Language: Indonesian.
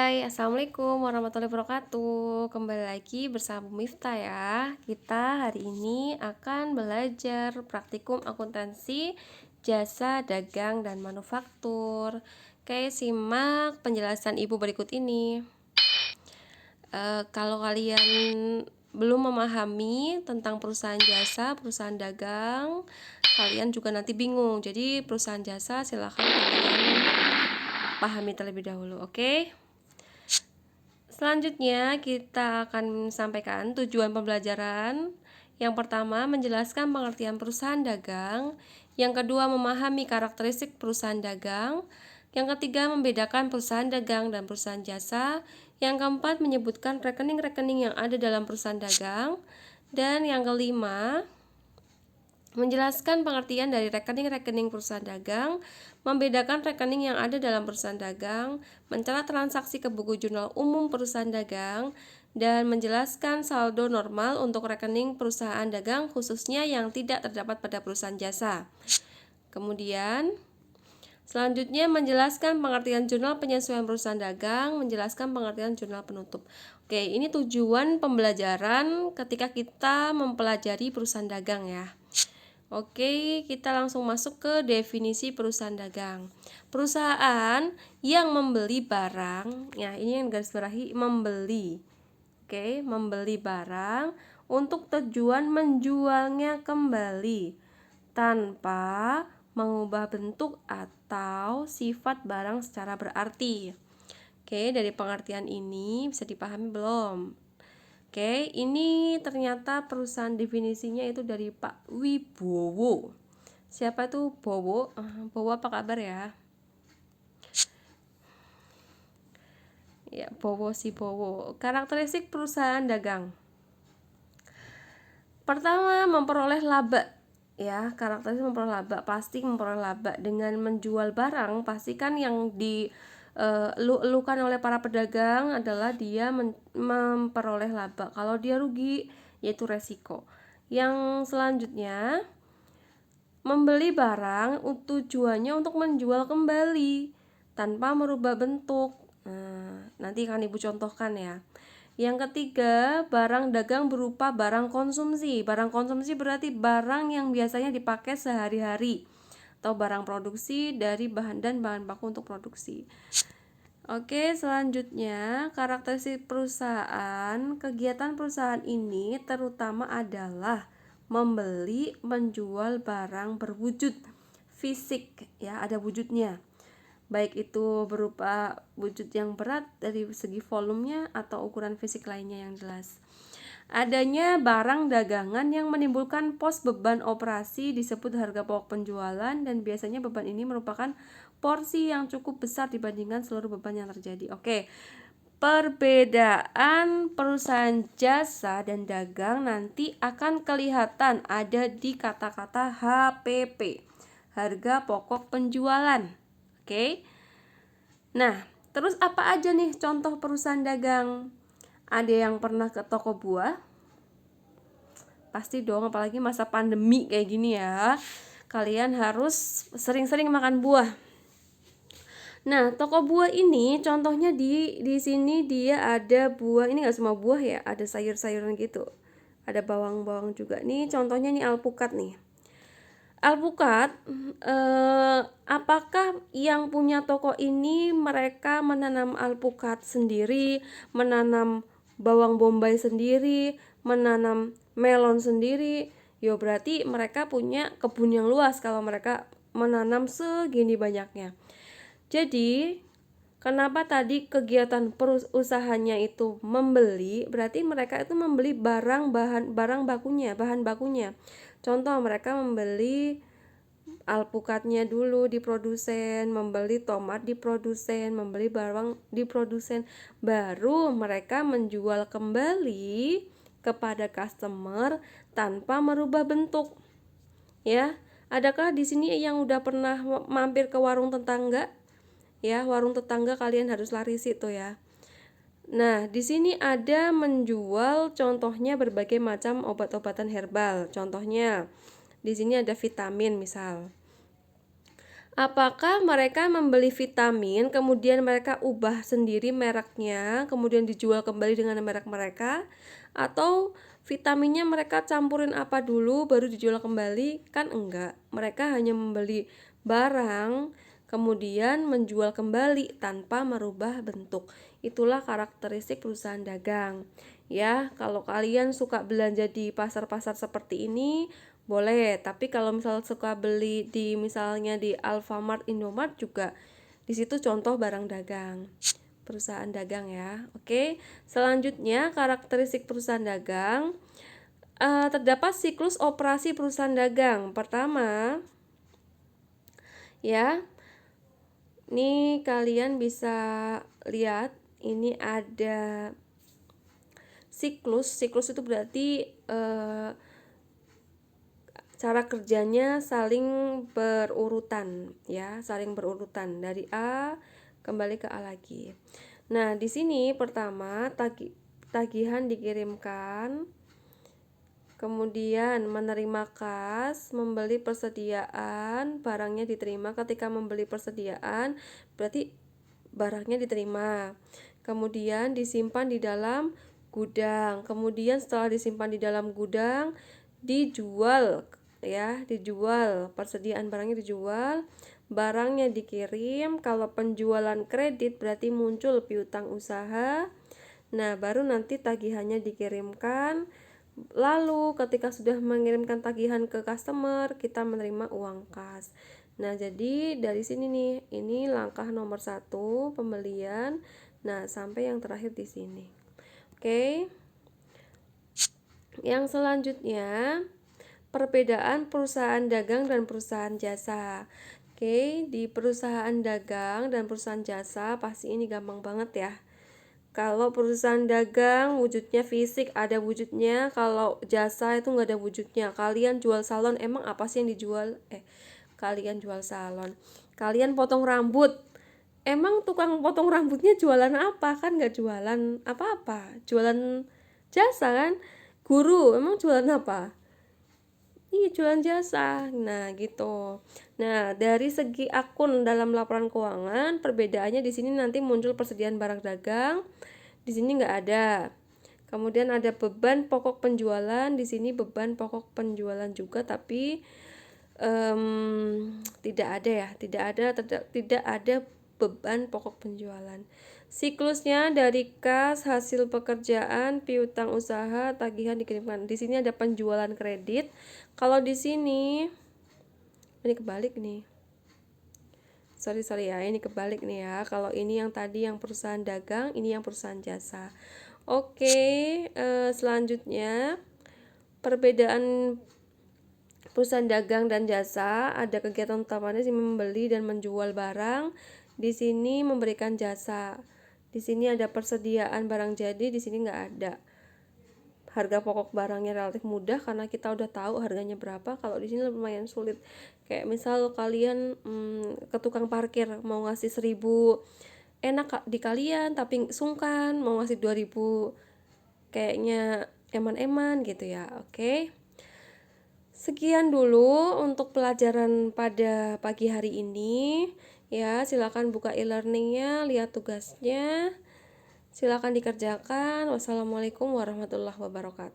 Hai, Assalamualaikum warahmatullahi wabarakatuh. Kembali lagi bersama Bu Miftah ya. Kita hari ini akan belajar praktikum akuntansi jasa dagang dan manufaktur. Oke, simak penjelasan Ibu berikut ini. Kalau kalian belum memahami tentang perusahaan jasa, perusahaan dagang, kalian juga nanti bingung. Jadi perusahaan jasa silahkan kalian pahami terlebih dahulu, oke? Selanjutnya kita akan sampaikan tujuan pembelajaran. Yang pertama, menjelaskan pengertian perusahaan dagang. Yang kedua, memahami karakteristik perusahaan dagang. Yang ketiga, membedakan perusahaan dagang dan perusahaan jasa. Yang keempat, menyebutkan rekening-rekening yang ada dalam perusahaan dagang. Dan yang kelima, menjelaskan pengertian dari rekening-rekening perusahaan dagang, membedakan rekening yang ada dalam perusahaan dagang, mencatat transaksi ke buku jurnal umum perusahaan dagang, dan menjelaskan saldo normal untuk rekening perusahaan dagang khususnya yang tidak terdapat pada perusahaan jasa. Kemudian, selanjutnya menjelaskan pengertian jurnal penyesuaian perusahaan dagang, menjelaskan pengertian jurnal penutup. Oke, ini tujuan pembelajaran ketika kita mempelajari perusahaan dagang ya. Oke, kita langsung masuk ke definisi perusahaan dagang. Perusahaan yang membeli barang, ya ini yang garis bawahi membeli. Oke, membeli barang untuk tujuan menjualnya kembali tanpa mengubah bentuk atau sifat barang secara berarti. Oke, dari pengertian ini bisa dipahami belum? Oke, ini ternyata perusahaan definisinya itu dari Pak Wibowo. Siapa itu Bowo? Bowo apa kabar ya? Ya, Bowo si Bowo. Karakteristik perusahaan dagang. Pertama, memperoleh laba. Ya, karakteristik memperoleh laba, pasti memperoleh laba dengan menjual barang, pastikan yang dilukan oleh para pedagang adalah dia memperoleh laba. Kalau dia rugi, yaitu resiko. Yang selanjutnya, membeli barang tujuannya untuk menjual kembali tanpa merubah bentuk. Nah, nanti akan Ibu contohkan ya. Yang ketiga, barang dagang berupa barang konsumsi. Barang konsumsi berarti barang yang biasanya dipakai sehari-hari atau barang produksi dari bahan dan bahan baku untuk produksi. Oke, selanjutnya karakteristik perusahaan. Kegiatan perusahaan ini terutama adalah membeli, menjual barang berwujud fisik, ya, ada wujudnya. Baik itu berupa wujud yang berat dari segi volumenya atau ukuran fisik lainnya yang jelas. Adanya barang dagangan yang menimbulkan pos beban operasi disebut harga pokok penjualan, dan biasanya beban ini merupakan porsi yang cukup besar dibandingkan seluruh beban yang terjadi. Oke, perbedaan perusahaan jasa dan dagang nanti akan kelihatan ada di kata-kata HPP, harga pokok penjualan. Oke. Nah, terus apa aja nih contoh perusahaan dagang? Ada yang pernah ke toko buah? Pasti dong, apalagi masa pandemi kayak gini ya. Kalian harus sering-sering makan buah. Nah, toko buah ini contohnya di sini dia ada buah, ini enggak semua buah ya, ada sayur-sayuran gitu. Ada bawang-bawang juga. Nih contohnya nih alpukat nih. Alpukat, apakah yang punya toko ini mereka menanam alpukat sendiri, menanam bawang bombay sendiri, menanam melon sendiri? Yo, berarti mereka punya kebun yang luas kalau mereka menanam segini banyaknya. Jadi, kenapa tadi kegiatan usahanya itu membeli? Berarti mereka itu membeli barang bakunya. Contoh, mereka membeli alpukatnya dulu di produsen, membeli tomat di produsen, membeli bawang di produsen, baru mereka menjual kembali kepada customer tanpa merubah bentuk. Ya, adakah di sini yang udah pernah mampir ke warung tetangga? Ya, warung tetangga kalian harus lari situ ya. Nah, di sini ada menjual contohnya berbagai macam obat-obatan herbal. Contohnya, di sini ada vitamin misal. Apakah mereka membeli vitamin, kemudian mereka ubah sendiri mereknya, kemudian dijual kembali dengan merek mereka, atau vitaminnya mereka campurin apa dulu baru dijual kembali? Kan enggak. Mereka hanya membeli barang, kemudian menjual kembali tanpa merubah bentuk. Itulah karakteristik perusahaan dagang. Ya, kalau kalian suka belanja di pasar-pasar seperti ini, boleh, tapi kalau misal suka beli di misalnya di Alfamart, Indomart juga di situ contoh barang dagang, perusahaan dagang ya. Oke, selanjutnya karakteristik perusahaan dagang. Terdapat siklus operasi perusahaan dagang. Pertama, ya, ini kalian bisa lihat ini ada siklus. Siklus itu berarti cara kerjanya saling berurutan ya, saling berurutan dari A kembali ke A lagi. Nah, di sini pertama tagihan dikirimkan, kemudian menerima kas, membeli persediaan, barangnya diterima. Ketika membeli persediaan berarti barangnya diterima. Kemudian disimpan di dalam gudang. Kemudian setelah disimpan di dalam gudang dijual ya, dijual, persediaan barangnya dijual, barangnya dikirim. Kalau penjualan kredit berarti muncul piutang usaha. Nah, baru nanti tagihannya dikirimkan. Lalu ketika sudah mengirimkan tagihan ke customer, kita menerima uang kas. Nah, jadi dari sini nih, ini langkah nomor 1 pembelian. Nah, sampai yang terakhir di sini. Oke. Yang selanjutnya, perbedaan perusahaan dagang dan perusahaan jasa. Oke, di perusahaan dagang dan perusahaan jasa pasti ini gampang banget ya. Kalau perusahaan dagang wujudnya fisik, ada wujudnya. Kalau jasa itu nggak ada wujudnya. Kalian jual salon, emang apa sih yang dijual? Kalian jual salon. Kalian potong rambut, emang tukang potong rambutnya jualan apa? Kan nggak jualan apa-apa, jualan jasa kan. Guru emang jualan apa? Iya, jualan jasa. Nah, gitu. Nah, dari segi akun dalam laporan keuangan, perbedaannya di sini nanti muncul persediaan barang dagang, di sini nggak ada. Kemudian ada beban pokok penjualan, di sini beban pokok penjualan juga, tapi tidak ada ya, tidak ada beban pokok penjualan. Siklusnya dari kas, hasil pekerjaan, piutang usaha, tagihan dikirimkan. Di sini ada penjualan kredit. Kalau di sini ini kebalik nih. Sorry ya, ini kebalik nih ya. Kalau ini yang tadi yang perusahaan dagang, ini yang perusahaan jasa. Oke, selanjutnya perbedaan perusahaan dagang dan jasa. Ada kegiatan utamanya sih membeli dan menjual barang. Di sini memberikan jasa. Di sini ada persediaan barang jadi, di sini nggak ada. Harga pokok barangnya relatif mudah karena kita udah tahu harganya berapa. Kalau di sini lumayan sulit. Kayak misal kalian ke tukang parkir mau ngasih 1.000, enak di kalian tapi sungkan mau ngasih 2.000, kayaknya eman-eman gitu ya. Oke. Sekian dulu untuk pelajaran pada pagi hari ini. Ya, silakan buka e-learningnya, lihat tugasnya. Silakan dikerjakan. Wassalamualaikum warahmatullahi wabarakatuh.